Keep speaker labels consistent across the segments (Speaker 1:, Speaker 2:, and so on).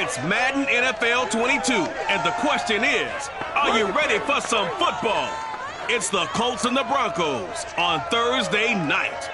Speaker 1: It's Madden NFL 22, and the question is, are you ready for some football? It's the Colts and the Broncos on Thursday night.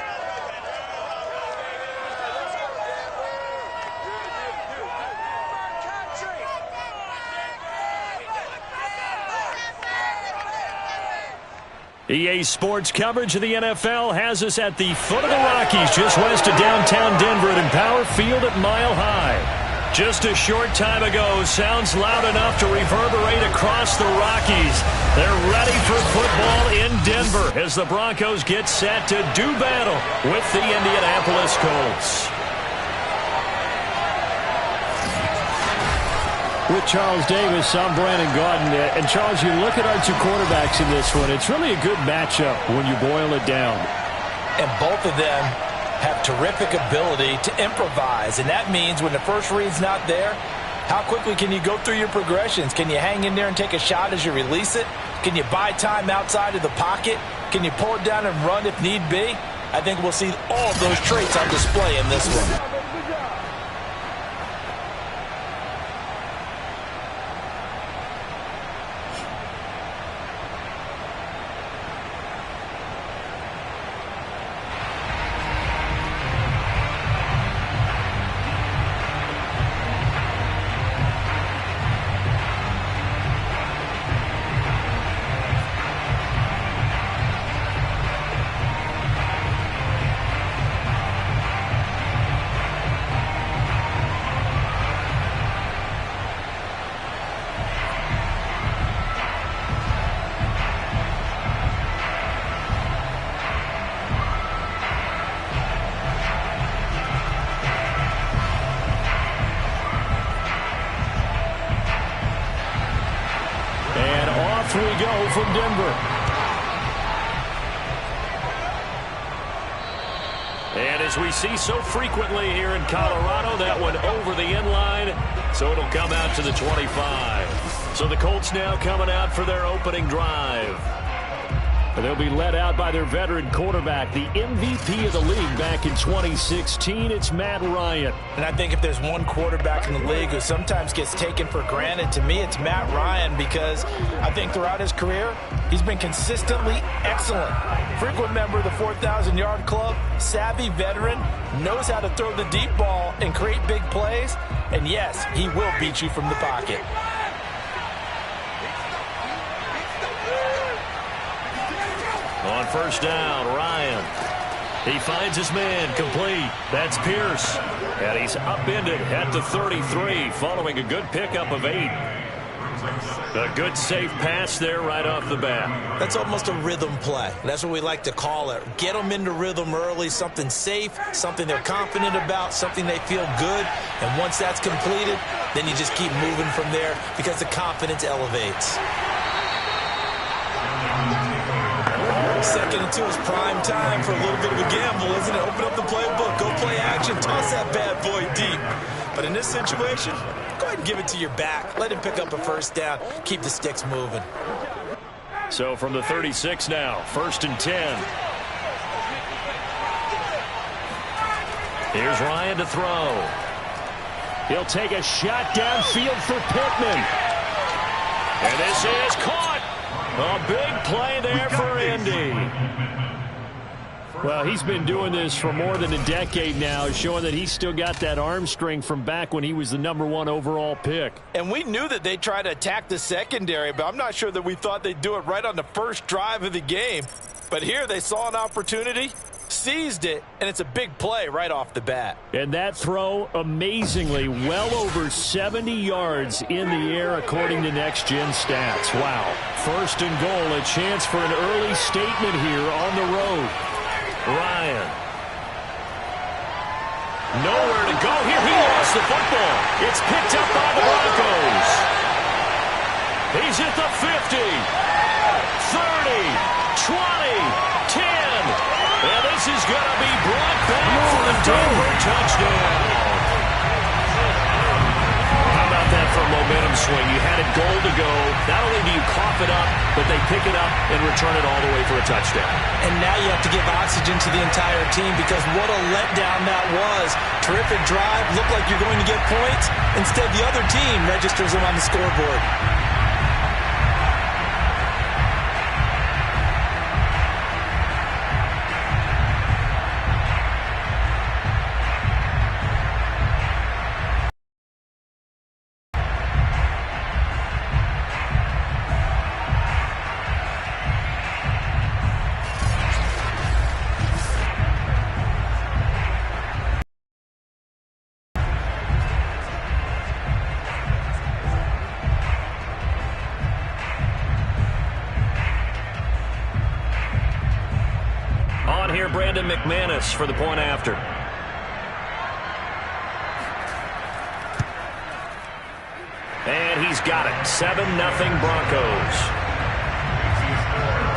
Speaker 2: EA Sports coverage of the NFL has us at the foot of the Rockies, just west of downtown Denver at Empower Field at Mile High. Just a short time ago, sounds loud enough to reverberate across the Rockies. They're ready for football in Denver as the Broncos get set to do battle with the Indianapolis Colts. With Charles Davis, I'm Brandon Gaudin. And Charles, you look at our two quarterbacks in this one, it's really a good matchup when you boil it down.
Speaker 3: And both of them have terrific ability to improvise. And that means when the first read's not there, how quickly can you go through your progressions? Can you hang in there and take a shot as you release it? Can you buy time outside of the pocket? Can you pull it down and run if need be? I think we'll see all of those traits on display in this one.
Speaker 2: We go from Denver. And as we see so frequently here in Colorado, that one over the end line, so it'll come out to the 25. So the Colts now coming out for their opening drive. And they'll be led out by their veteran quarterback, the MVP of the league back in 2016. It's Matt Ryan.
Speaker 3: And I think if there's one quarterback in the league who sometimes gets taken for granted, to me it's Matt Ryan, because I think throughout his career, he's been consistently excellent. Frequent member of the 4,000-yard club, savvy veteran, knows how to throw the deep ball and create big plays. And yes, he will beat you from the pocket.
Speaker 2: On first down, Ryan. He finds his man complete. That's Pierce. And he's upended at the 33 following a good pickup of 8. A good safe pass there right off the bat.
Speaker 3: That's almost a rhythm play. That's what we like to call it. Get them into rhythm early, something safe, something they're confident about, something they feel good. And once that's completed, then you just keep moving from there because the confidence elevates. Second and 2 is prime time for a little bit of a gamble, isn't it? Open up the playbook, go play action, toss that bad boy deep. But in this situation, go ahead and give it to your back. Let him pick up a first down. Keep the sticks moving.
Speaker 2: So from the 36 now, first and 10. Here's Ryan to throw. He'll take a shot downfield for Pittman. And this is caught. A big play there for Indy. Well, he's been doing this for more than a decade now, showing that he's still got that arm strength from back when he was the #1 overall pick.
Speaker 3: And we knew that they'd try to attack the secondary, but I'm not sure that we thought they'd do it right on the first drive of the game. But here they saw an opportunity, seized it, and it's a big play right off the bat.
Speaker 2: And that throw, amazingly, well over 70 yards in the air according to Next Gen Stats. Wow. First and goal, a chance for an early statement here on the road. Ryan. Nowhere to go here. He lost the football. It's picked up by the Broncos. He's at the 50, 30, 20, 10. And this is going to be brought back for the Denver touchdown. How about that for a momentum swing. You had it goal to go. Not only do you cough it up, but they pick it up and return it all the way for a touchdown.
Speaker 3: And now you have to give oxygen to the entire team because what a letdown that was. Terrific drive. Looked like you're going to get points. Instead, the other team registers them on the scoreboard.
Speaker 2: McManus for the point after. And he's got it. 7-0 Broncos.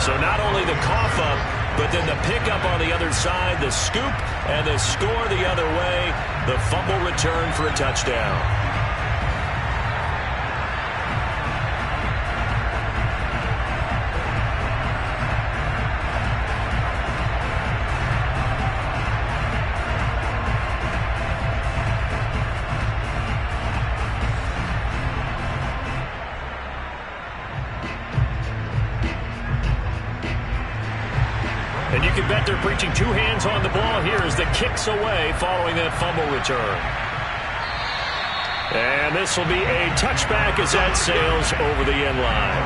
Speaker 2: So not only the cough up, but then the pickup on the other side, the scoop, and the score the other way. The fumble return for a touchdown. And you can bet they're preaching two hands on the ball here as the kick's away following that fumble return. And this will be a touchback as that sails over the end line.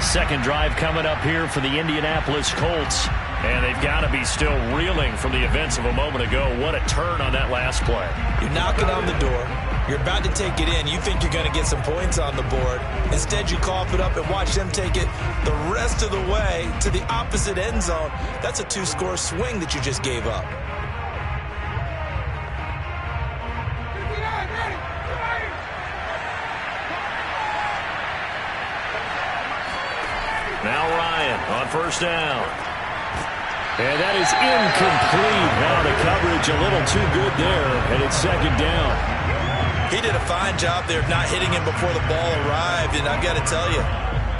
Speaker 2: Second drive coming up here for the Indianapolis Colts. And they've got to be still reeling from the events of a moment ago. What a turn on that last play.
Speaker 3: You're knocking on the door. You're about to take it in. You think you're going to get some points on the board. Instead, you cough it up and watch them take it the rest of the way to the opposite end zone. That's a two-score swing that you just gave up.
Speaker 2: Now Ryan on first down. And that is incomplete. Now the coverage a little too good there, and it's second down.
Speaker 3: He did a fine job there of not hitting him before the ball arrived, and I've got to tell you,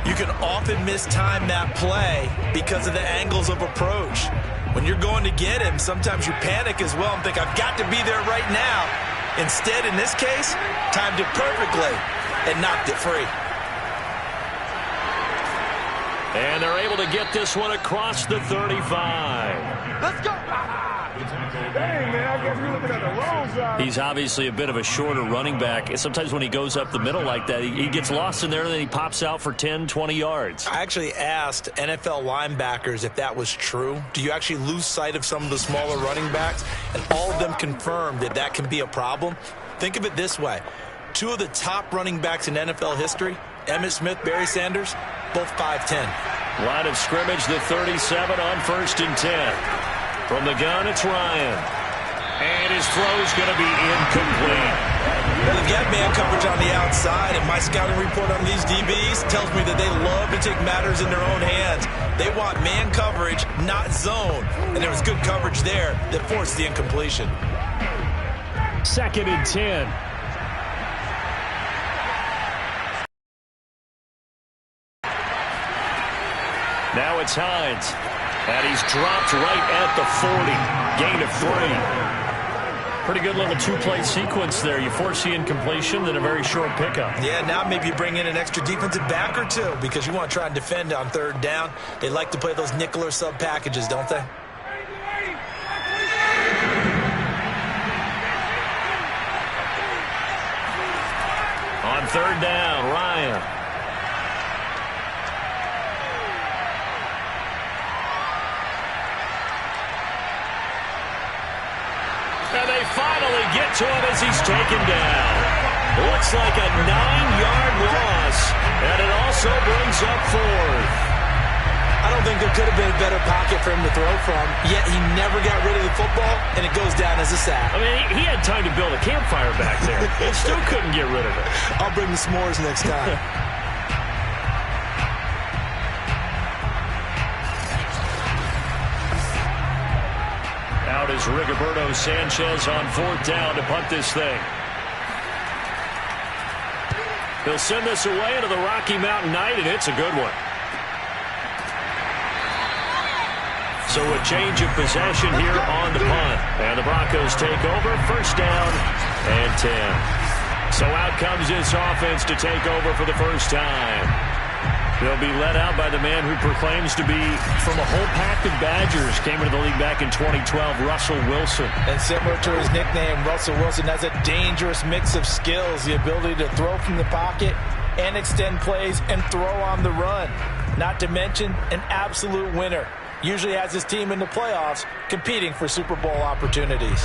Speaker 3: you can often mistime that play because of the angles of approach. When you're going to get him, sometimes you panic as well and think, I've got to be there right now. Instead, in this case, timed it perfectly and knocked it free.
Speaker 2: And they're able to get this one across the 35.
Speaker 4: Let's go! Dang, man, I guess we're looking at the wrong side.
Speaker 2: He's obviously a bit of a shorter running back. Sometimes when he goes up the middle like that, he gets lost in there and then he pops out for 10, 20 yards.
Speaker 3: I actually asked NFL linebackers if that was true. Do you actually lose sight of some of the smaller running backs? And all of them confirmed that that can be a problem. Think of it this way. Two of the top running backs in NFL history, Emmitt Smith, Barry Sanders, both 5'10".
Speaker 2: Line of scrimmage, the 37 on 1st and 10. From the gun, it's Ryan. And his throw's going to be incomplete.
Speaker 3: Well, they've got man coverage on the outside, and my scouting report on these DBs tells me that they love to take matters in their own hands. They want man coverage, not zone. And there was good coverage there that forced the incompletion.
Speaker 2: 2nd and 10. Now it's Hines. And he's dropped right at the 40. Gain of 3. Pretty good little two-play sequence there. You force the incompletion, then a very short pickup.
Speaker 3: Yeah, now maybe you bring in an extra defensive back or two because you want to try and defend on 3rd down. They like to play those nickel or sub packages, don't they?
Speaker 2: On 3rd down, Ryan. And they finally get to him as he's taken down. Looks like a 9-yard loss. And it also brings up 4th.
Speaker 3: I don't think there could have been a better pocket for him to throw from, yet he never got rid of the football, and it goes down as a sack.
Speaker 2: I mean, he had time to build a campfire back there. He still couldn't get rid of it.
Speaker 3: I'll bring the s'mores next time.
Speaker 2: Out is Rigoberto Sanchez on 4th down to punt this thing. He'll send this away into the Rocky Mountain Night, and it's a good one. So a change of possession here on the punt. And the Broncos take over. First down and 10. So out comes this offense to take over for the first time. They'll be led out by the man who proclaims to be from a whole pack of Badgers. Came into the league back in 2012, Russell Wilson.
Speaker 3: And similar to his nickname, Russell Wilson has a dangerous mix of skills. The ability to throw from the pocket and extend plays and throw on the run. Not to mention an absolute winner. Usually has his team in the playoffs competing for Super Bowl opportunities.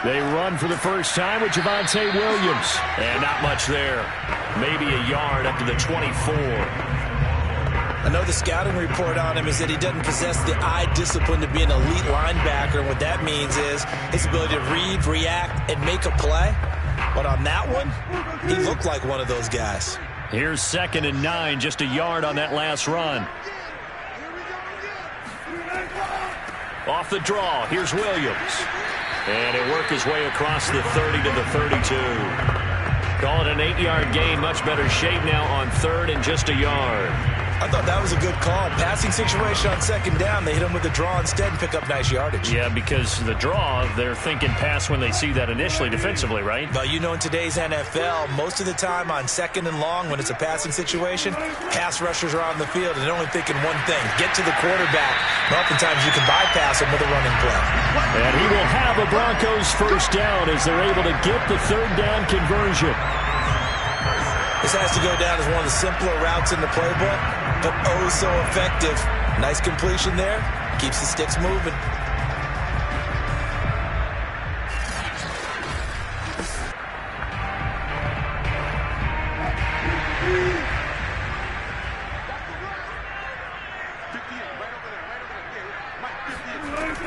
Speaker 2: They run for the first time with Javonte Williams. And not much there. Maybe a yard up to the 24.
Speaker 3: I know the scouting report on him is that he doesn't possess the eye discipline to be an elite linebacker. And what that means is his ability to read, react, and make a play. But on that one, he looked like one of those guys.
Speaker 2: Here's 2nd and 9, just a yard on that last run. Off the draw, here's Williams. And he'll work his way across the 30 to the 32. Call it an 8-yard gain. Much better shape now on 3rd and just a yard.
Speaker 3: I thought that was a good call. Passing situation on 2nd down. They hit him with the draw instead and pick up nice yardage.
Speaker 2: Yeah, because the draw, they're thinking pass when they see that initially defensively, right?
Speaker 3: But you know in today's NFL, most of the time on 2nd and long when it's a passing situation, pass rushers are on the field and they're only thinking one thing, get to the quarterback. And oftentimes you can bypass him with a running play.
Speaker 2: And he will have a Broncos first down as they're able to get the 3rd down conversion.
Speaker 3: This has to go down as one of the simpler routes in the playbook, but oh so effective. Nice completion there. Keeps the sticks moving.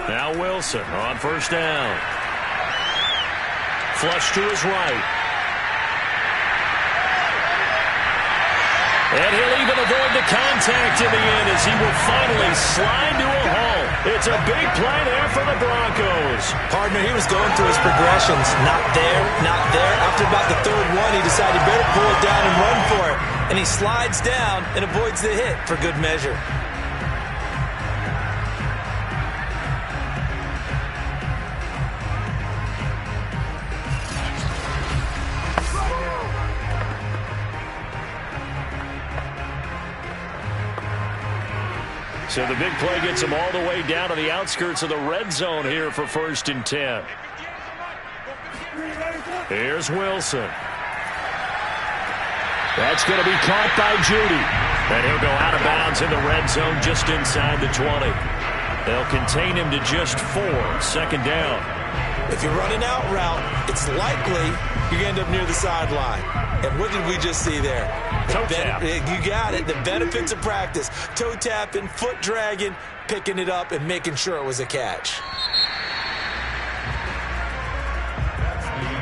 Speaker 2: Now Wilson on first down. Flush to his right. And he'll even avoid the contact in the end as he will finally slide to a halt. It's a big play there for the Broncos.
Speaker 3: Partner, he was going through his progressions. Not there, not there. After about the 3rd one, he decided he better pull it down and run for it. And he slides down and avoids the hit for good measure.
Speaker 2: So the big play gets him all the way down to the outskirts of the red zone here for 1st and 10. Here's Wilson. That's going to be caught by Judy. And he'll go out of bounds in the red zone just inside the 20. They'll contain him to just 4. 2nd down.
Speaker 3: If you're running out route, it's likely you're going to end up near the sideline. And what did we just see there?
Speaker 2: Toe tap.
Speaker 3: You got it. The benefits of practice. Toe tapping, foot dragging, picking it up, and making sure it was a catch.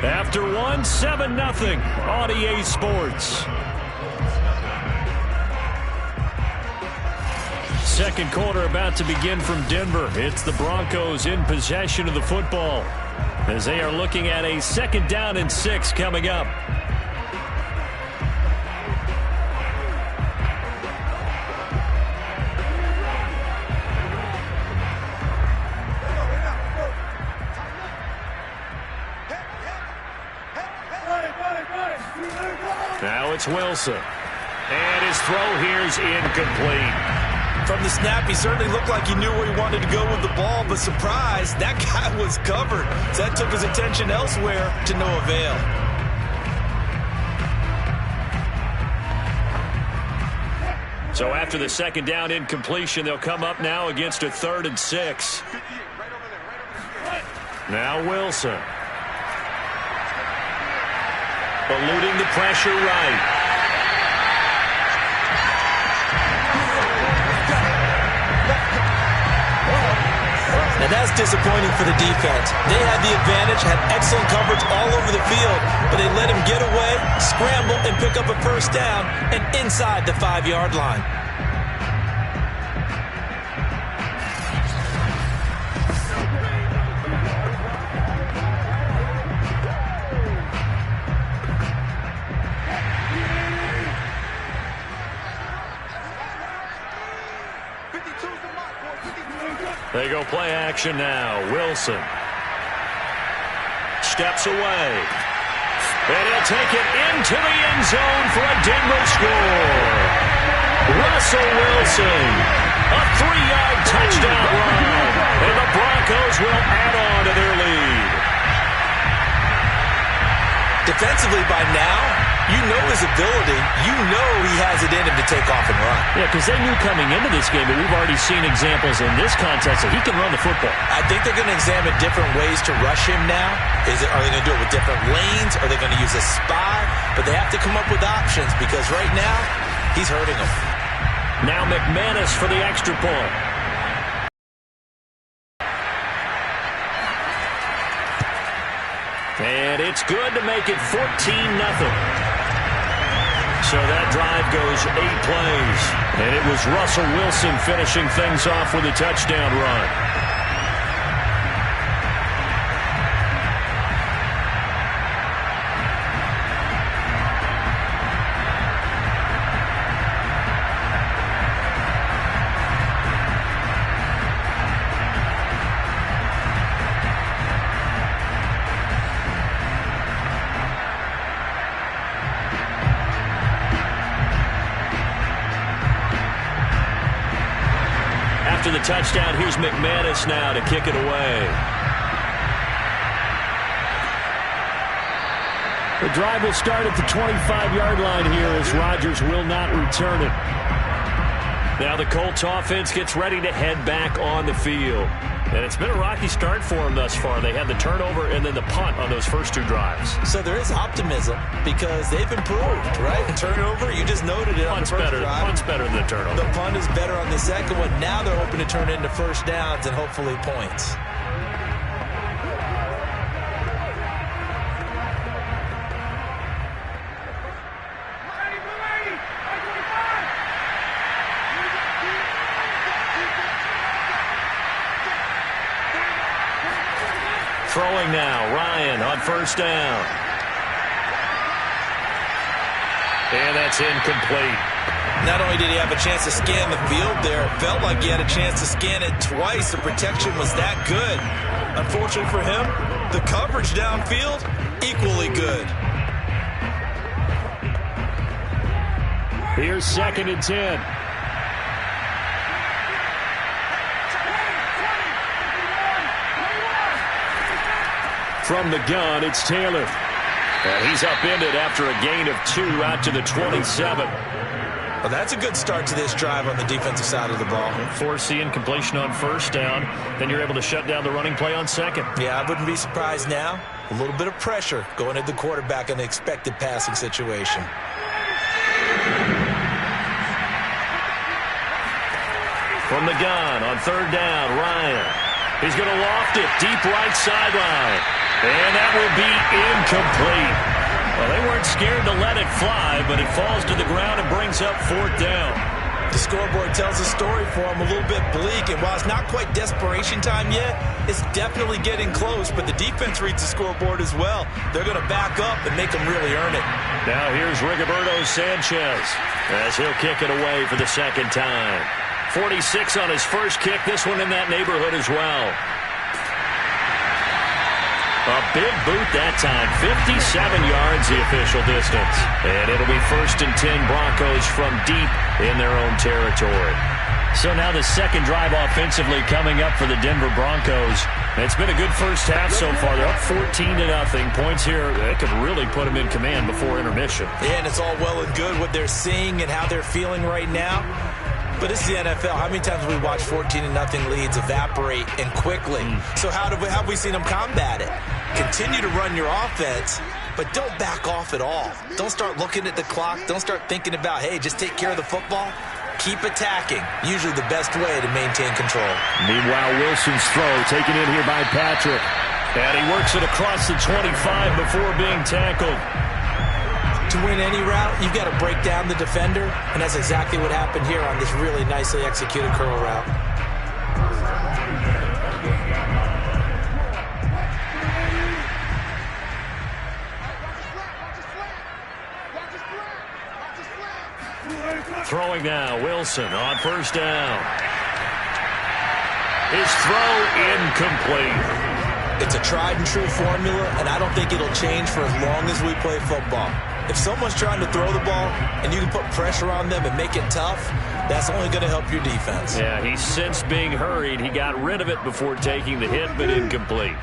Speaker 2: After 1, 7-0 on EA Sports. 2nd quarter about to begin from Denver. It's the Broncos in possession of the football as they are looking at a 2nd down and 6 coming up. Now it's Wilson. And his throw here is incomplete.
Speaker 3: From the snap, he certainly looked like he knew where he wanted to go with the ball, but surprise, that guy was covered. So that took his attention elsewhere to no avail.
Speaker 2: So after the 2nd down incompletion, they'll come up now against a 3rd and 6. Now Wilson. Eluding the pressure right.
Speaker 3: And that's disappointing for the defense. They had the advantage, had excellent coverage all over the field, but they let him get away, scramble, and pick up a first down, and inside the 5-yard line.
Speaker 2: They go play action now. Wilson steps away. And he'll take it into the end zone for a Denver score. Russell Wilson, a 3-yard touchdown run. And the Broncos will add on to their lead.
Speaker 3: Defensively by now, you know his ability. You know he has it in him to take off and run.
Speaker 2: Yeah, because they knew coming into this game, but we've already seen examples in this contest that he can run the football.
Speaker 3: I think they're going to examine different ways to rush him now. Are they going to do it with different lanes? Are they going to use a spy? But they have to come up with options because right now, he's hurting them.
Speaker 2: Now McManus for the extra point. And it's good to make it 14-0. So that drive goes 8 plays. And it was Russell Wilson finishing things off with a touchdown run. After the touchdown, here's McManus now to kick it away. The drive will start at the 25-yard line here as Rodgers will not return it. Now the Colts offense gets ready to head back on the field. And it's been a rocky start for them thus far. They had the turnover and then the punt on those first 2 drives.
Speaker 3: So there is optimism because they've improved, right? Turnover, you just noted it on the first drive.
Speaker 2: Punt's better than the turnover.
Speaker 3: The punt is better on the second one. Now they're hoping to turn into first downs and hopefully points.
Speaker 2: Throwing now, Ryan on first down. And that's incomplete.
Speaker 3: Not only did he have a chance to scan the field there, it felt like he had a chance to scan it twice. The protection was that good. Unfortunately for him, the coverage downfield, equally good.
Speaker 2: Here's 2nd and 10. From the gun, it's Taylor. And he's upended after a gain of 2 out to the 27.
Speaker 3: Well, that's a good start to this drive on the defensive side of the ball.
Speaker 2: Force the incompletion on first down. Then you're able to shut down the running play on second.
Speaker 3: Yeah, I wouldn't be surprised now. A little bit of pressure going at the quarterback in the expected passing situation.
Speaker 2: From the gun on third down, Ryan. He's going to loft it deep right sideline. And that will be incomplete. Well, they weren't scared to let it fly, but it falls to the ground and brings up 4th down.
Speaker 3: The scoreboard tells a story for him, a little bit bleak, and while it's not quite desperation time yet, it's definitely getting close, but the defense reads the scoreboard as well. They're going to back up and make them really earn it.
Speaker 2: Now here's Rigoberto Sanchez as he'll kick it away for the 2nd time. 46 on his first kick, this one in that neighborhood as well. A big boot that time, 57 yards the official distance. And it'll be 1st and 10 Broncos from deep in their own territory. So now the second drive offensively coming up for the Denver Broncos. It's been a good first half so far. They're up 14-0. Points here, they could really put them in command before intermission.
Speaker 3: Yeah, and it's all well and good what they're seeing and how they're feeling right now. But it's the NFL. How many times have we watched 14-0 leads evaporate and quickly? So how have we seen them combat it? Continue to run your offense, but don't back off at all. Don't start looking at the clock. Don't start thinking about, hey, just take care of the football. Keep attacking. Usually the best way to maintain control.
Speaker 2: Meanwhile, Wilson's throw taken in here by Patrick. And he works it across the 25 before being tackled.
Speaker 3: To win any route, you've got to break down the defender, and that's exactly what happened here on this really nicely executed curl route.
Speaker 2: Throwing now, Wilson on first down. His throw incomplete.
Speaker 3: It's a tried-and-true formula, and I don't think it'll change for as long as we play football. If someone's trying to throw the ball and you can put pressure on them and make it tough, that's only going to help your defense.
Speaker 2: Yeah, he sensed being hurried. He got rid of it before taking the hit, but incomplete.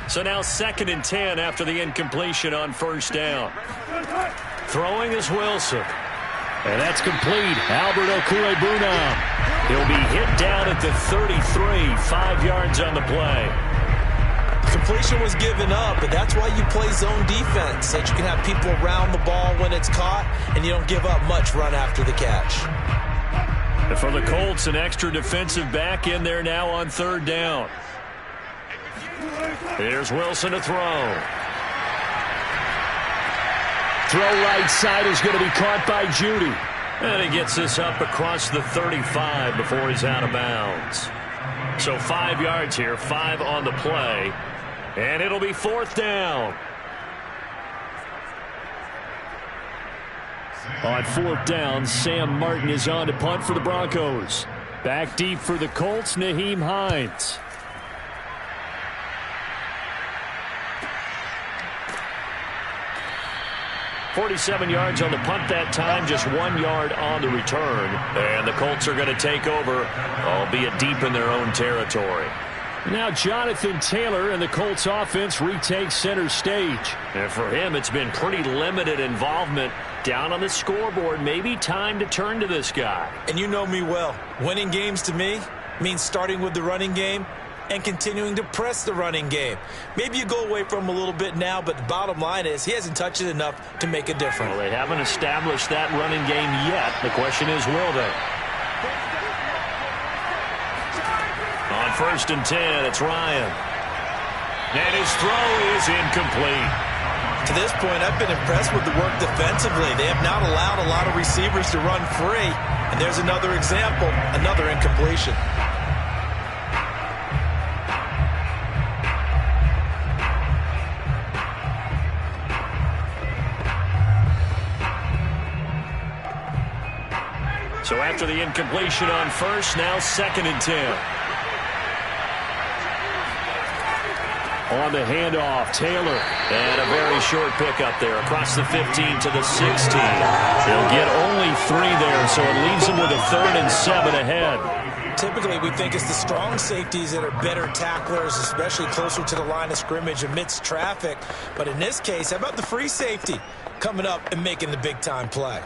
Speaker 2: So now 2nd and 10 after the incompletion on 1st down. Throwing is Wilson. And that's complete. Albert Okwuegbunam. He'll be hit down at the 33, 5 yards on the play.
Speaker 3: Completion was given up, but that's why you play zone defense, so that you can have people around the ball when it's caught, and you don't give up much run after the catch.
Speaker 2: And for the Colts, an extra defensive back in there now on 3rd down. Here's Wilson to throw. Throw right side is going to be caught by Judy. And he gets this up across the 35 before he's out of bounds. So 5 yards here, 5 on the play. And it'll be 4th down. On 4th down, Sam Martin is on to punt for the Broncos. Back deep for the Colts, Nyheim Hines. .47 yards on the punt that time, just 1 yard on the return. And the Colts are going to take over, albeit deep in their own territory. Now Jonathan Taylor and the Colts offense retake center stage. And for him, it's been pretty limited involvement down on the scoreboard. Maybe time to turn to this guy.
Speaker 3: And you know me well. Winning games to me means starting with the running game and continuing to press the running game. Maybe you go away from him a little bit now, but the bottom line is he hasn't touched it enough to make a difference.
Speaker 2: Well, they haven't established that running game yet. The question is, will they? On 1st and 10, it's Ryan. And his throw is incomplete.
Speaker 3: To this point, I've been impressed with the work defensively. They have not allowed a lot of receivers to run free. And there's another example, another incompletion.
Speaker 2: So after the incompletion on 1st, now 2nd and 10. On the handoff, Taylor. And a very short pickup there across the 15 to the 16. He'll get only 3 there, so it leaves him with a 3rd and 7 ahead.
Speaker 3: Typically, we think it's the strong safeties that are better tacklers, especially closer to the line of scrimmage amidst traffic. But in this case, how about the free safety coming up and making the big-time play?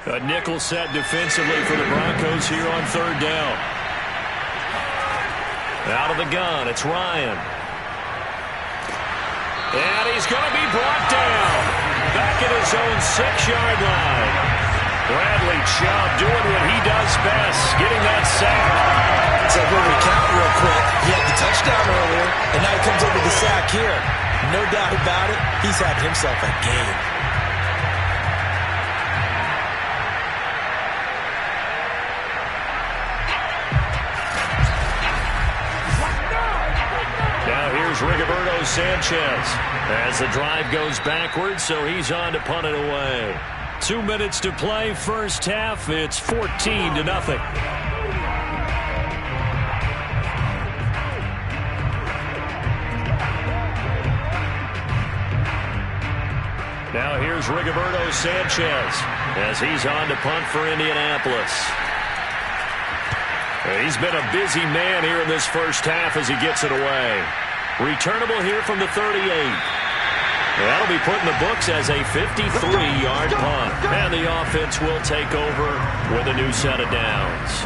Speaker 2: A nickel set defensively for the Broncos here on 3rd down. Out of the gun, it's Ryan. And he's going to be brought down. Back at his own 6-yard line. Bradley Chubb doing what he does best, getting that sack.
Speaker 3: So we'll recount real quick. He had the touchdown earlier, and now he comes up with the sack here. No doubt about it, he's having himself a game.
Speaker 2: Rigoberto Sanchez as the drive goes backwards, so he's on to punt it away. 2 minutes to play, 1st half. It's 14-0. Now here's Rigoberto Sanchez as he's on to punt for Indianapolis. He's been a busy man here in this 1st half as he gets it away. Returnable here from the 38. That'll be put in the books as a 53-yard punt. And the offense will take over with a new set of downs.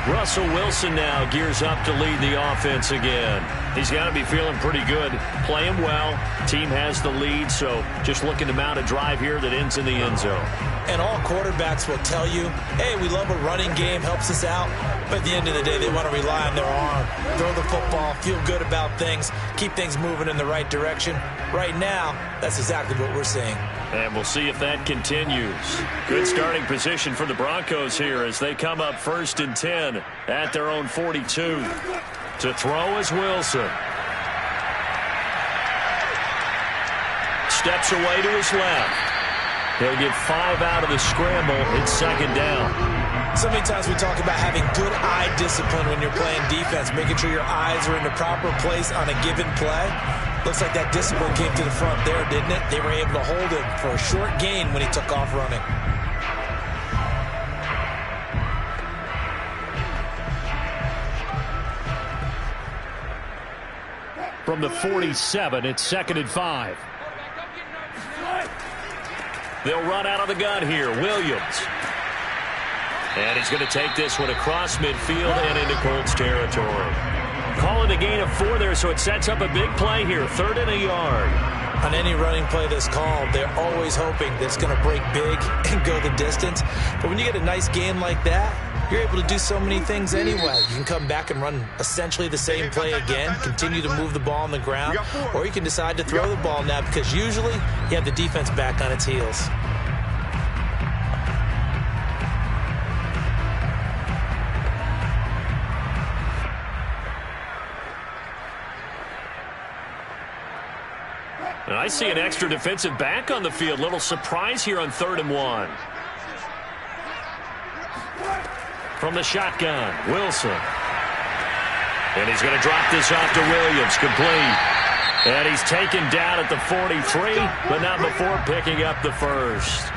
Speaker 2: Russell Wilson now gears up to lead the offense again. He's got to be feeling pretty good, playing well. Team has the lead, so just looking to mount a drive here that ends in the end zone.
Speaker 3: And all quarterbacks will tell you, hey, we love a running game, helps us out. But at the end of the day, they want to rely on their arm, throw the football, feel good about things, keep things moving in the right direction. Right now, that's exactly what we're seeing.
Speaker 2: And we'll see if that continues. Good starting position for the Broncos here as they come up 1st and 10 at their own 42. To throw is Wilson. Steps away to his left. He'll get 5 out of the scramble. It's second down.
Speaker 3: So many times we talk about having good eye discipline when you're playing defense, making sure your eyes are in the proper place on a given play. Looks like that discipline came to the front there, didn't it? They were able to hold him for a short gain when he took off running.
Speaker 2: From the 47, it's second and 5. They'll run out of the gun here. Williams. And he's going to take this one across midfield and into Colts territory. Calling a gain of 4 there, so it sets up a big play here. 3rd and a yard.
Speaker 3: On any running play that's called, they're always hoping that it's going to break big and go the distance. But when you get a nice gain like that, you're able to do so many things anyway. You can come back and run essentially the same play again, continue to move the ball on the ground, or you can decide to throw the ball now because usually you have the defense back on its heels.
Speaker 2: And I see an extra defensive back on the field. Little surprise here on 3rd and 1. From the shotgun, Wilson. And he's going to drop this off to Williams, complete. And he's taken down at the 43, but not before picking up the first.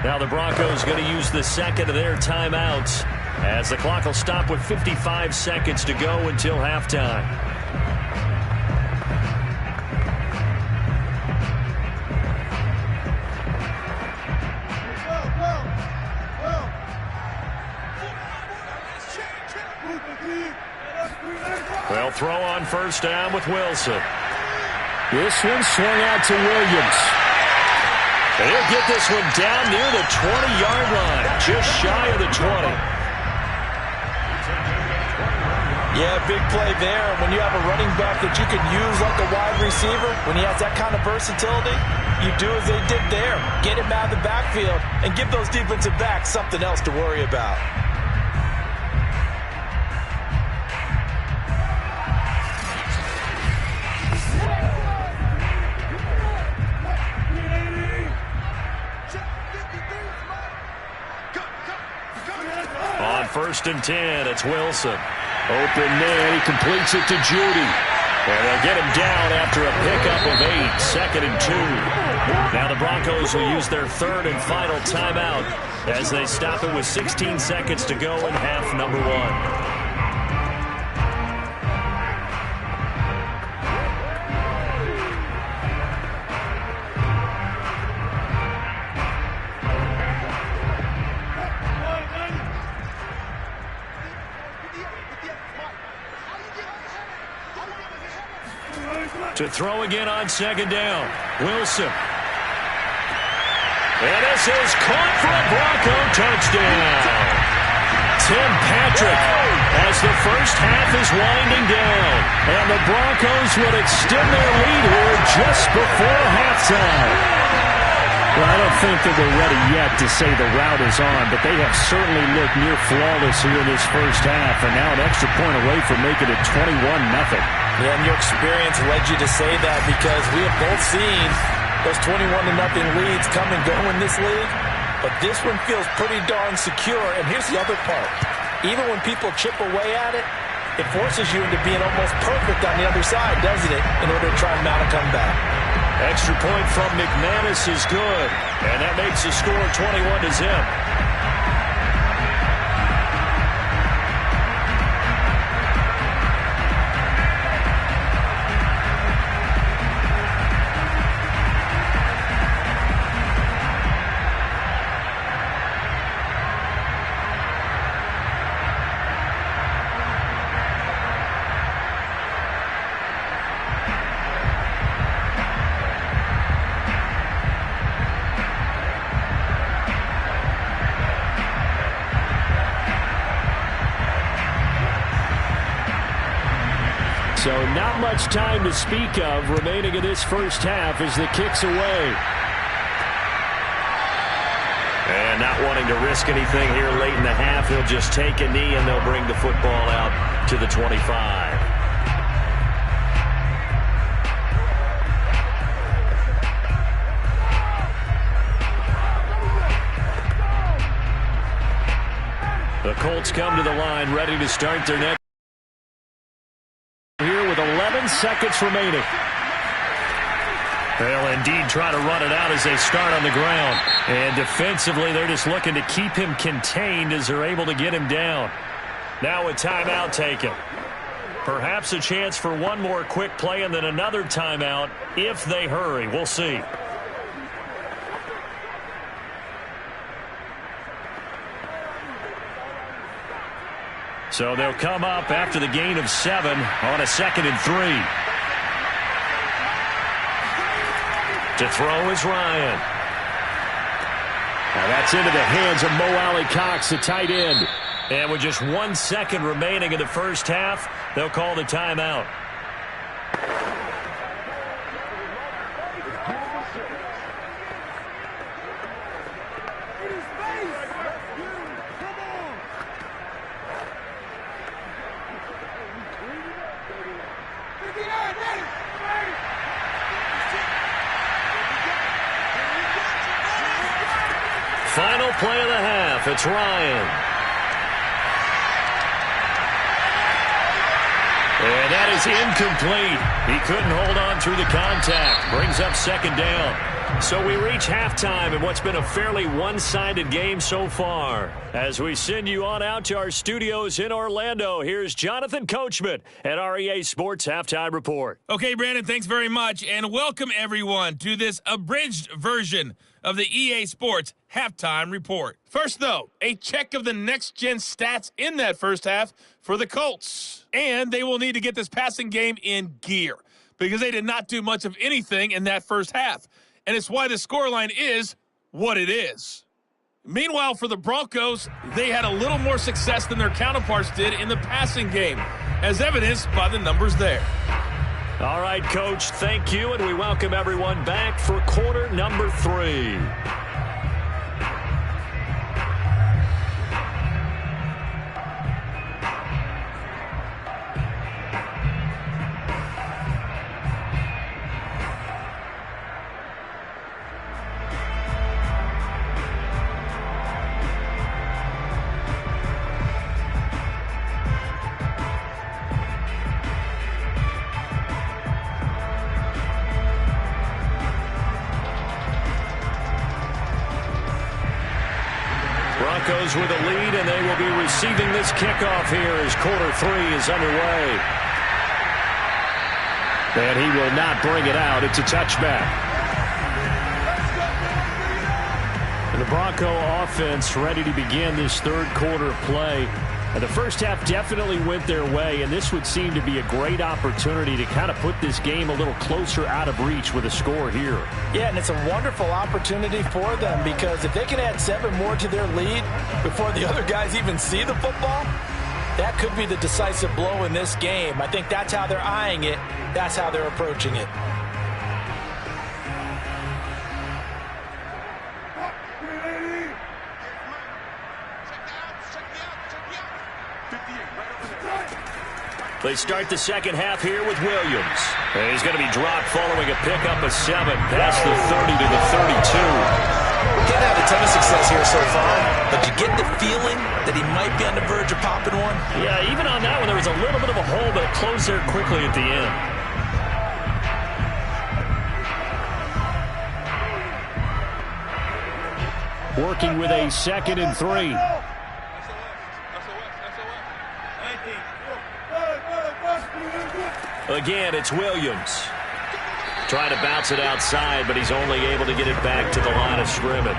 Speaker 2: Now the Broncos going to use the second of their timeouts as the clock will stop with 55 seconds to go until halftime. They'll throw on first down with Wilson.
Speaker 5: This one swung out to Williams.
Speaker 2: And he'll get this one down near the 20-yard line, just shy of the 20.
Speaker 3: Yeah, big play there. When you have a running back that you can use like a wide receiver, when he has that kind of versatility, you do as they did there. Get him out of the backfield and give those defensive backs something else to worry about.
Speaker 2: On 1st and 10, it's Wilson. Open man, he completes it to Judy. And they'll get him down after a pickup of 8, 2nd and 2. Now the Broncos will use their 3rd and final timeout as they stop it with 16 seconds to go in half number 1. To throw again on 2nd down. Wilson. And this is caught for a Bronco touchdown. Tim Patrick as the first half is winding down. And the Broncos would extend their lead here just before halftime.
Speaker 5: Well, I don't think that we're ready yet to say the route is on, but they have certainly looked near flawless here in this first half, and now an extra point away from making it 21-0.
Speaker 3: Yeah, and your experience led you to say that because we have both seen those 21-0 leads come and go in this league, but this one feels pretty darn secure. And here's the other part. Even when people chip away at it, it forces you into being almost perfect on the other side, doesn't it, in order to try and mount a comeback.
Speaker 2: Extra point from McManus is good, and that makes the score 21-0.
Speaker 5: So not much time to speak of remaining in this first half as the kick's away.
Speaker 2: And not wanting to risk anything here late in the half, he'll just take a knee and they'll bring the football out to the 25. The Colts come to the line, ready to start their next here with 11 seconds remaining. They'll indeed try to run it out as they start on the ground. And defensively, they're just looking to keep him contained as they're able to get him down. Now a timeout taken. Perhaps a chance for one more quick play and then another timeout if they hurry. We'll see. So they'll come up after the gain of 7 on a 2nd and 3. To throw is Ryan. Now that's into the hands of Mo Alley-Cox, the tight end. And with just 1 second remaining in the first half, they'll call the timeout. Final play of the half. It's Ryan. And that is incomplete. He couldn't hold on through the contact. Brings up 2nd down. So we reach halftime in what's been a fairly one-sided game so far. As we send you on out to our studios in Orlando, here's Jonathan Coachman at REA Sports Halftime Report.
Speaker 6: Okay, Brandon, thanks very much. And welcome, everyone, to this abridged version of the EA Sports Halftime Report. First, though, a check of the next-gen stats in that first half for the Colts. And they will need to get this passing game in gear because they did not do much of anything in that first half. And it's why the scoreline is what it is. Meanwhile, for the Broncos, they had a little more success than their counterparts did in the passing game, as evidenced by the numbers there.
Speaker 2: All right, Coach, thank you, and we welcome everyone back for quarter number 3. Broncos with a lead, and they will be receiving this kickoff here as quarter 3 is underway. And he will not bring it out. It's a touchback. And the Bronco offense ready to begin this third quarter play. And the first half definitely went their way, and this would seem to be a great opportunity to kind of put this game a little closer out of reach with a score here.
Speaker 3: Yeah, and it's a wonderful opportunity for them because if they can add 7 more to their lead before the other guys even see the football, that could be the decisive blow in this game. I think that's how they're eyeing it. That's how they're approaching it.
Speaker 2: They start the second half here with Williams. And he's going to be dropped following a pickup of 7 past the 30 to the 32.
Speaker 3: Getting had a ton of success here so far, but you get the feeling that he might be on the verge of popping one.
Speaker 2: Yeah, even on that one, there was a little bit of a hole, but it closed there quickly at the end. Working with a 2nd and 3. Again, it's Williams. Trying to bounce it outside, but he's only able to get it back to the line of scrimmage.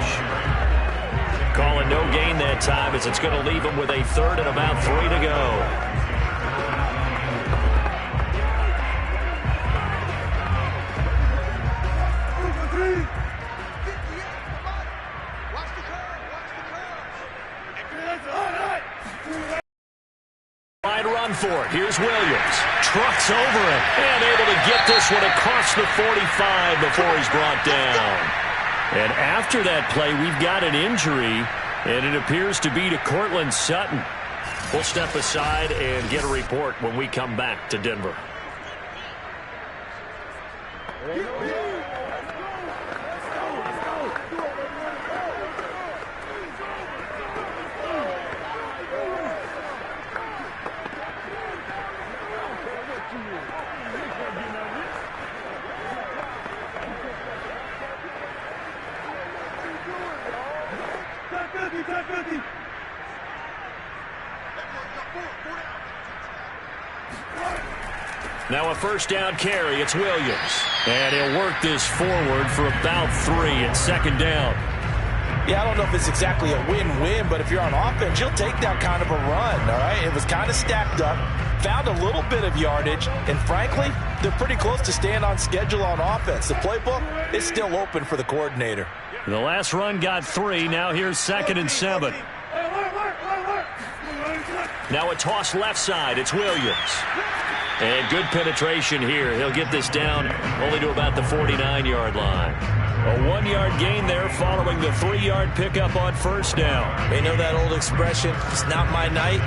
Speaker 2: Calling no gain that time as it's going to leave him with a 3rd and about 3 to go. For it. Here's Williams. Trucks over him. And able to get this one across the 45 before he's brought down. And after that play, we've got an injury, and it appears to be to Cortland Sutton. We'll step aside and get a report when we come back to Denver. Now a first down carry. It's Williams. And he'll work this forward for about 3 at second down.
Speaker 3: Yeah, I don't know if it's exactly a win-win, but if you're on offense, you'll take that kind of a run, all right? It was kind of stacked up, found a little bit of yardage, and frankly, they're pretty close to staying on schedule on offense. The playbook is still open for the coordinator.
Speaker 2: The last run got 3. Now here's 2nd and 7. Now a toss left side. It's Williams. And good penetration here. He'll get this down only to about the 49-yard line. A 1-yard gain there following the 3-yard pickup on first down.
Speaker 3: They know that old expression, it's not my night.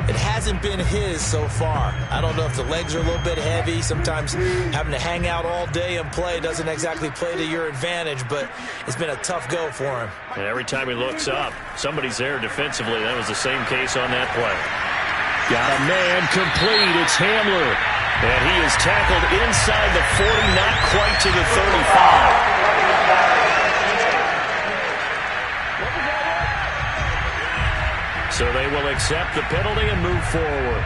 Speaker 3: It hasn't been his so far. I don't know if the legs are a little bit heavy. Sometimes having to hang out all day and play doesn't exactly play to your advantage, but it's been a tough go for him.
Speaker 2: And every time he looks up, somebody's there defensively. That was the same case on that play. Got a man complete. It's Hamler. And he is tackled inside the 40, not quite to the 35. So they will accept the penalty and move forward.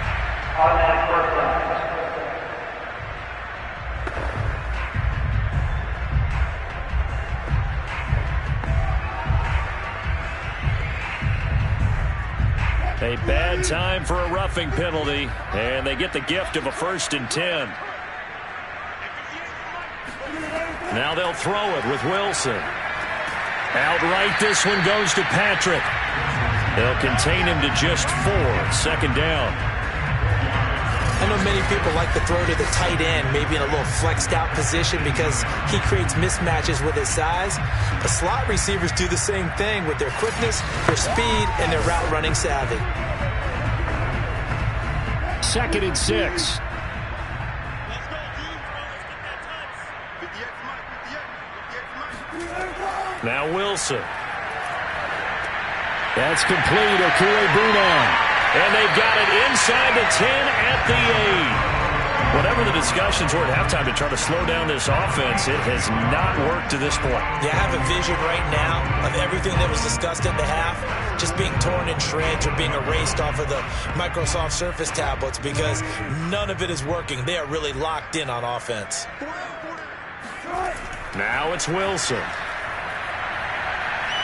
Speaker 2: A bad time for a roughing penalty, and they get the gift of a 1st and 10. Now they'll throw it with Wilson. Outright, this one goes to Patrick. They'll contain him to just 4, 2nd down.
Speaker 3: I know many people like to throw to the tight end, maybe in a little flexed out position because he creates mismatches with his size. But slot receivers do the same thing with their quickness, their speed, and their route running savvy.
Speaker 2: 2nd and 6. Now Wilson. That's complete. Okue-Bunan. And they've got it inside the 10 at the 8. Whatever the discussions were at halftime to try to slow down this offense, it has not worked to this point.
Speaker 3: Yeah, I have a vision right now of everything that was discussed at the half just being torn in shreds or being erased off of the Microsoft Surface tablets because none of it is working. They are really locked in on offense.
Speaker 2: Now it's Wilson.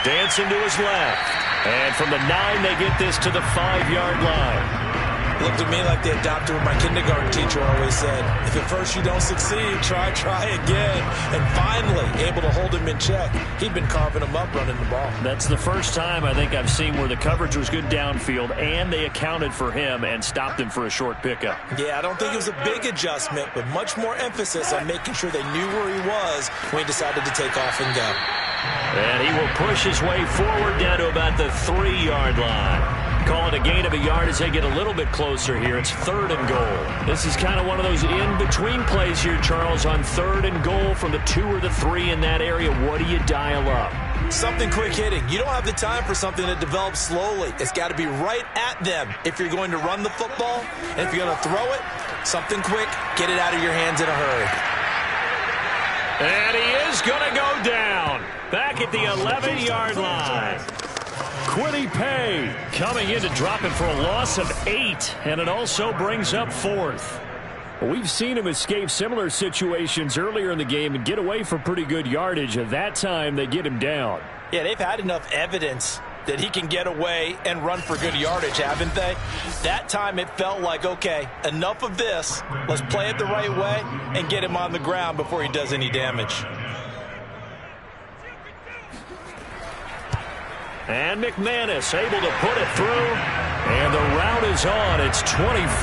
Speaker 2: Dancing to his left. And from the 9, they get this to the 5-yard line.
Speaker 3: Looked at me like they adopted what my kindergarten teacher always said. If at first you don't succeed, try again. And finally, able to hold him in check. He'd been carving him up running the ball.
Speaker 2: That's the first time I think I've seen where the coverage was good downfield, and they accounted for him and stopped him for a short pickup.
Speaker 3: Yeah, I don't think it was a big adjustment, but much more emphasis on making sure they knew where he was when he decided to take off and go.
Speaker 2: And he will push his way forward down to about the 3-yard line. Call it a gain of a yard as they get a little bit closer here. It's 3rd and goal. This is kind of one of those in-between plays here, Charles, on 3rd and goal from the 2 or the 3 in that area. What do you dial up?
Speaker 3: Something quick hitting. You don't have the time for something that develops slowly. It's got to be right at them if you're going to run the football. And if you're going to throw it, something quick, get it out of your hands in a hurry.
Speaker 2: And he is going to go down. Back at the 11-yard line. Quiddy Pay coming in to drop it for a loss of 8. And it also brings up 4th. We've seen him escape similar situations earlier in the game and get away for pretty good yardage. At that time, they get him down.
Speaker 3: Yeah, they've had enough evidence that he can get away and run for good yardage, haven't they? That time it felt like, okay, enough of this. Let's play it the right way and get him on the ground before he does any damage.
Speaker 2: And McManus able to put it through. And the route is on. It's 24-0.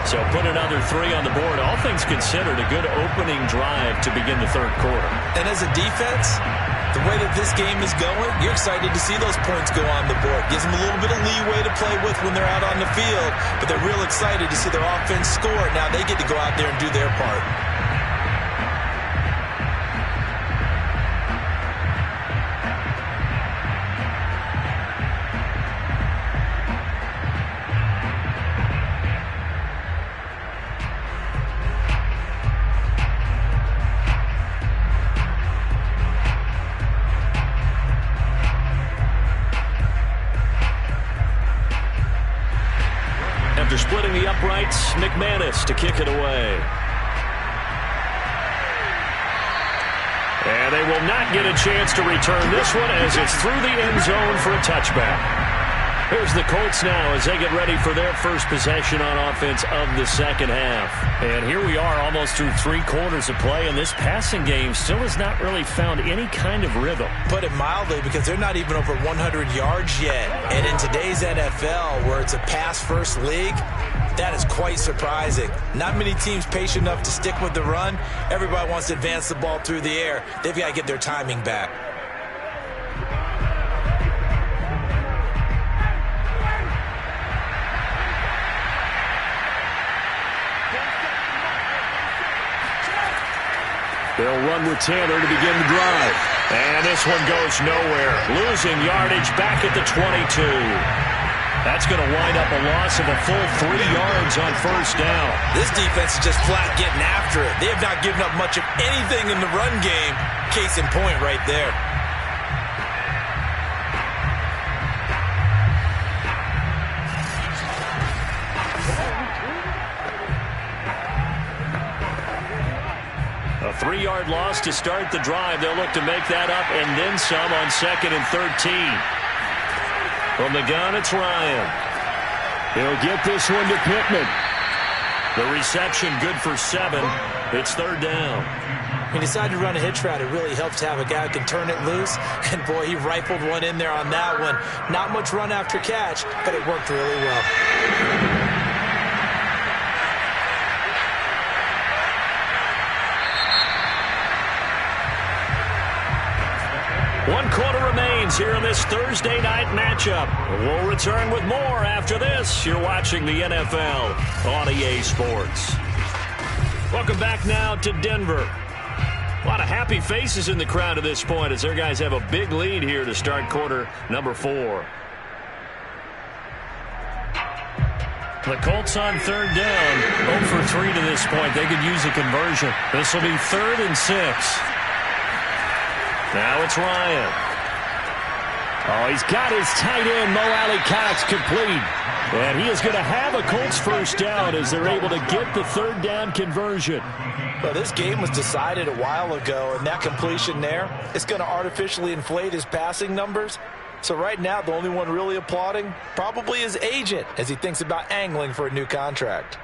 Speaker 2: So put another 3 on the board. All things considered, a good opening drive to begin the 3rd quarter.
Speaker 3: And as a defense, the way that this game is going, you're excited to see those points go on the board. Gives them a little bit of leeway to play with when they're out on the field, but they're real excited to see their offense score. Now they get to go out there and do their part.
Speaker 2: uprights. McManus to kick it away. And they will not get a chance to return this one as it's through the end zone for a touchback. Here's the Colts now as they get ready for their first possession on offense of the second half.
Speaker 5: And here we are almost through 3 quarters of play, and this passing game still has not really found any kind of rhythm.
Speaker 3: Put it mildly, because they're not even over 100 yards yet. And in today's NFL, where it's a pass-first league, that is quite surprising. Not many teams patient enough to stick with the run. Everybody wants to advance the ball through the air. They've got to get their timing back.
Speaker 2: They'll run with Tanner to begin the drive. And this one goes nowhere. Losing yardage back at the 22. That's going to wind up a loss of a full 3 yards on first down.
Speaker 3: This defense is just flat getting after it. They have not given up much of anything in the run game. Case in point right there.
Speaker 2: A 3-yard loss to start the drive. They'll look to make that up and then some on 2nd and 13. From the gun, it's Ryan. He'll get this one to Pittman. The reception good for 7. It's 3rd down.
Speaker 3: He decided to run a hitch route. It really helps to have a guy who can turn it loose. And, boy, he rifled one in there on that one. Not much run after catch, but it worked really well.
Speaker 2: 1 quarter remains here in this Thursday night matchup. We'll return with more after this. You're watching the NFL on EA Sports. Welcome back now to Denver. A lot of happy faces in the crowd at this point as their guys have a big lead here to start quarter number 4. The Colts on 3rd down. 0 for 3 to this point. They could use a conversion. This will be 3rd and 6. Now it's Ryan. Oh, he's got his tight end, Mo Alley-Cox, complete. And he is going to have a Colts first down as they're able to get the 3rd down conversion.
Speaker 3: Well, this game was decided a while ago, and that completion there is going to artificially inflate his passing numbers. So right now, the only one really applauding probably his agent as he thinks about angling for a new contract.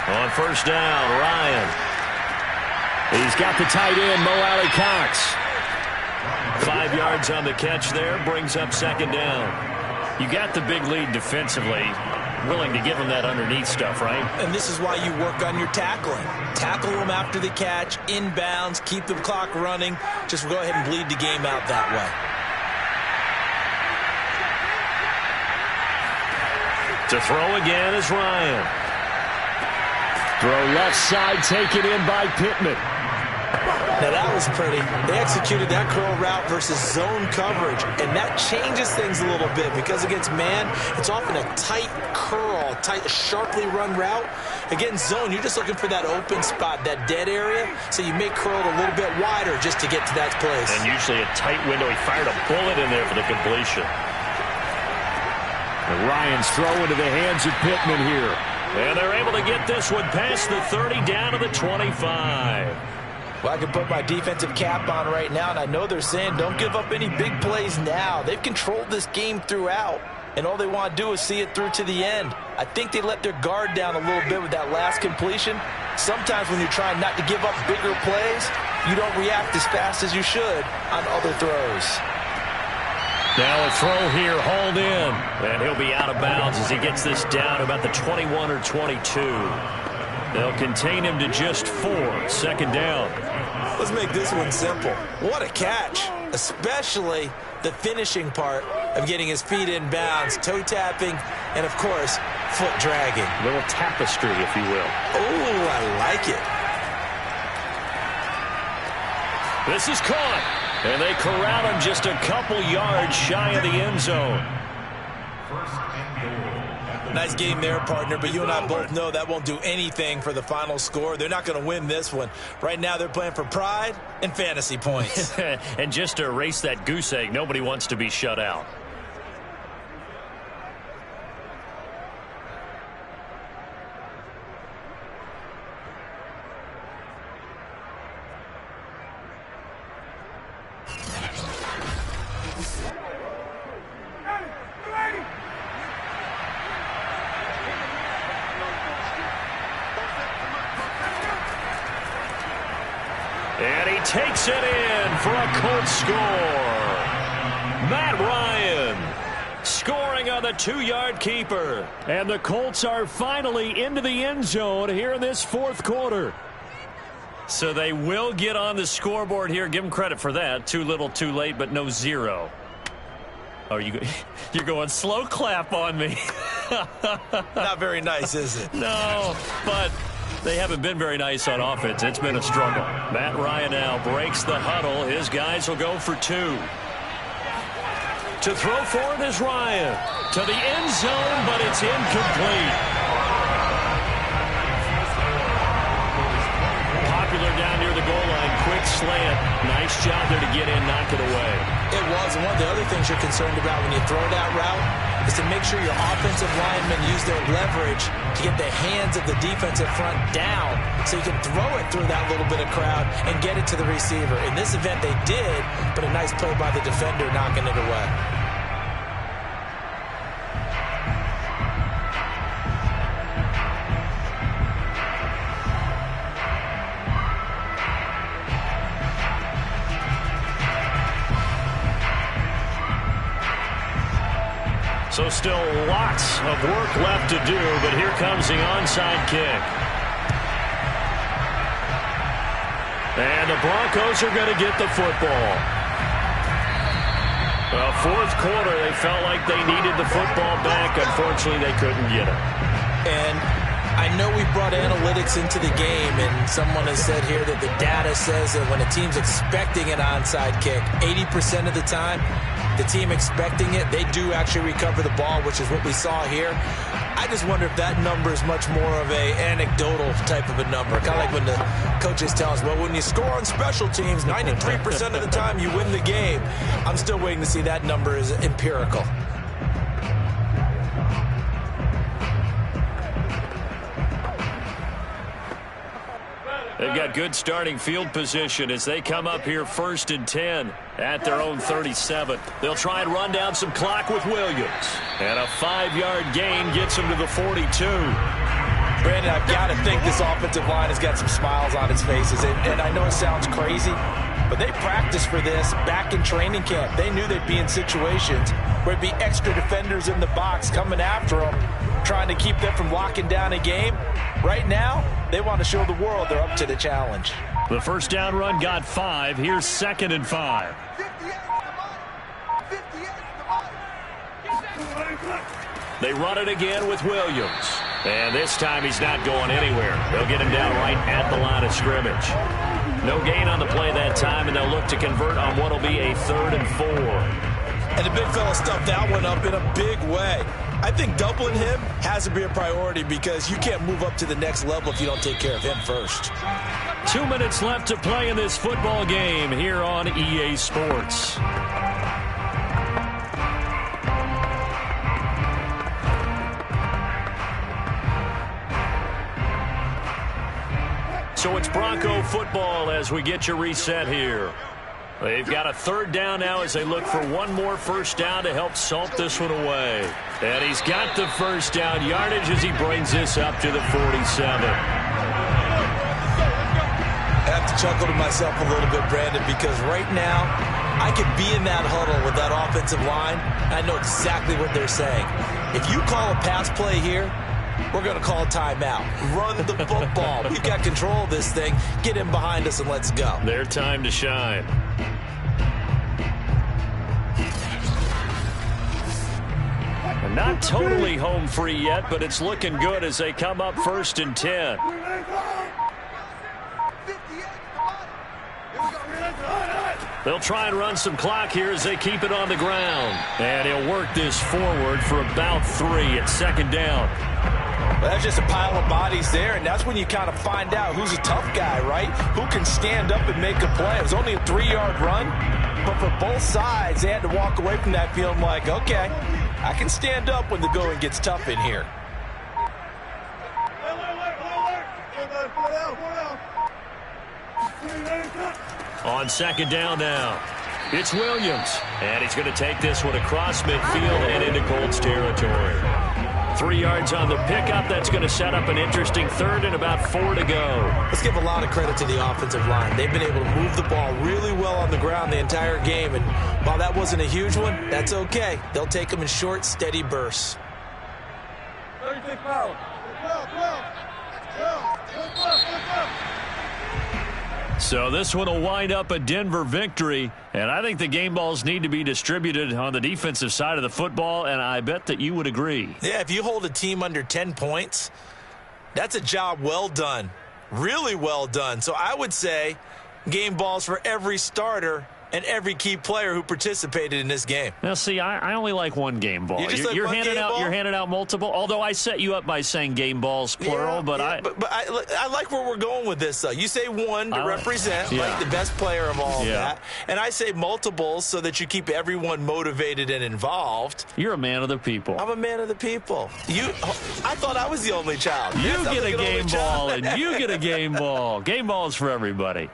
Speaker 2: On first down, Ryan. He's got the tight end, Mo Alley-Cox. 5 yards on the catch there, brings up 2nd down. You got the big lead defensively. Willing to give him that underneath stuff, right?
Speaker 3: And this is why you work on your tackling. Tackle them after the catch, inbounds, keep the clock running. Just go ahead and bleed the game out that way.
Speaker 2: To throw again is Ryan.
Speaker 5: Throw left side, taken in by Pittman.
Speaker 3: Now that was pretty. They executed that curl route versus zone coverage, and that changes things a little bit because against man, it's often a tight curl, sharply run route. Against zone, you're just looking for that open spot, that dead area, so you may curl it a little bit wider just to get to that place.
Speaker 2: And usually a tight window. He fired a bullet in there for the completion.
Speaker 5: And Ryan's throw into the hands of Pittman here.
Speaker 2: And they're able to get this one past the 30 down to the 25.
Speaker 3: Well, I can put my defensive cap on right now, and I know they're saying don't give up any big plays now. They've controlled this game throughout, and all they want to do is see it through to the end. I think they let their guard down a little bit with that last completion. Sometimes when you're trying not to give up bigger plays, you don't react as fast as you should on other throws.
Speaker 2: Now a throw here, hauled in, and he'll be out of bounds as he gets this down about the 21 or 22. They'll contain him to just 4, 2nd down.
Speaker 3: Let's make this one simple. What a catch, especially the finishing part of getting his feet in bounds, toe tapping, and of course, foot dragging.
Speaker 2: A little tapestry, if you will.
Speaker 3: Oh, I like it.
Speaker 2: This is caught. And they corral him just a couple yards shy of the end zone.
Speaker 3: Nice game there, partner, but you and I both know that won't do anything for the final score. They're not going to win this one. Right now, they're playing for pride and fantasy points.
Speaker 2: And just to erase that goose egg, nobody wants to be shut out. And he takes it in for a Colts score. Matt Ryan scoring on the 2-yard keeper. And the Colts are finally into the end zone here in this fourth quarter. So they will get on the scoreboard here. Give them credit for that. Too little, too late, but no zero. Oh, you're going slow clap on me.
Speaker 3: Not very nice, is it?
Speaker 2: No, but they haven't been very nice on offense. It's been a struggle. Matt Ryan now breaks the huddle. His guys will go for 2. To throw for it is Ryan. To the end zone, but it's incomplete. Popular down near the goal line. Quick slant. Nice job there to get in, knock it away.
Speaker 3: It was, and one of the other things you're concerned about when you throw that route is to make sure your offensive linemen use their leverage to get the hands of the defensive front down so you can throw it through that little bit of crowd and get it to the receiver. In this event, they did, but a nice play by the defender knocking it away.
Speaker 2: So still lots of work left to do, but here comes the onside kick. And the Broncos are going to get the football. Well, fourth quarter, they felt like they needed the football back. Unfortunately, they couldn't get it.
Speaker 3: And I know we brought analytics into the game, and someone has said here that the data says that when a team's expecting an onside kick, 80% of the time, the team expecting it, they do actually recover the ball, which is what we saw here. I just wonder if that number is much more of a anecdotal type of a number. Kind of like when the coaches tell us, well, when you score on special teams, 93% of the time you win the game. I'm still waiting to see that number is empirical.
Speaker 2: They've got good starting field position as they come up here 1st and 10 at their own 37. They'll try and run down some clock with Williams. And a 5-yard gain gets them to the 42.
Speaker 3: Brandon, I've got to think this offensive line has got some smiles on its faces. And I know it sounds crazy, but they practiced for this back in training camp. They knew they'd be in situations where there'd be extra defenders in the box coming after them, trying to keep them from locking down a game. Right now, they want to show the world they're up to the challenge.
Speaker 2: The first down run got 5. Here's 2nd and 5. They run it again with Williams. And this time he's not going anywhere. They'll get him down right at the line of scrimmage. No gain on the play that time, and they'll look to convert on what will be a 3rd and 4.
Speaker 3: And the big fella stuffed that one up in a big way. I think doubling him has to be a priority because you can't move up to the next level if you don't take care of him first.
Speaker 2: 2 minutes left to play in this football game here on EA Sports. So it's Bronco football as we get you reset here. They've got a 3rd down now as they look for one more first down to help salt this one away. And he's got the first down yardage as he brings this up to the 47.
Speaker 3: I have to chuckle to myself a little bit, Brandon, because right now I could be in that huddle with that offensive line. I know exactly what they're saying. If you call a pass play here, we're going to call a timeout. Run the football. We've got control of this thing. Get in behind us and let's go.
Speaker 2: Their time to shine. Not totally home free yet, but it's looking good as they come up 1st and 10. They'll try and run some clock here as they keep it on the ground. And he'll work this forward for about 3 at second down.
Speaker 3: Well, that's just a pile of bodies there, and that's when you kind of find out who's a tough guy, right? Who can stand up and make a play. It was only a 3-yard run, but for both sides, they had to walk away from that feeling like, okay, I can stand up when the going gets tough in here.
Speaker 2: On second down now, it's Williams, and he's going to take this one across midfield and into Colts territory. 3 yards on the pickup. That's going to set up an interesting third and about 4 to go.
Speaker 3: Let's give a lot of credit to the offensive line. They've been able to move the ball really well on the ground the entire game, and while that wasn't a huge one, that's okay. They'll take them in short, steady bursts.
Speaker 4: 36 power.
Speaker 2: So this one will wind up a Denver victory, and I think the game balls need to be distributed on the defensive side of the football, and I bet that you would agree.
Speaker 3: Yeah, if you hold a team under 10 points, that's a job well done, really well done. So I would say game balls for every starter and every key player who participated in this game.
Speaker 2: Now, see, I only like one game ball. You're handing out multiple. Although I set you up by saying game balls plural, but
Speaker 3: I like where we're going with this. Though you say one to represent like the best player of all of that, and I say multiples so that you keep everyone motivated and involved.
Speaker 2: You're a man of the people.
Speaker 3: I'm a man of the people. I thought I was the only child.
Speaker 2: You get a game ball, and you get a game ball. Game balls for everybody.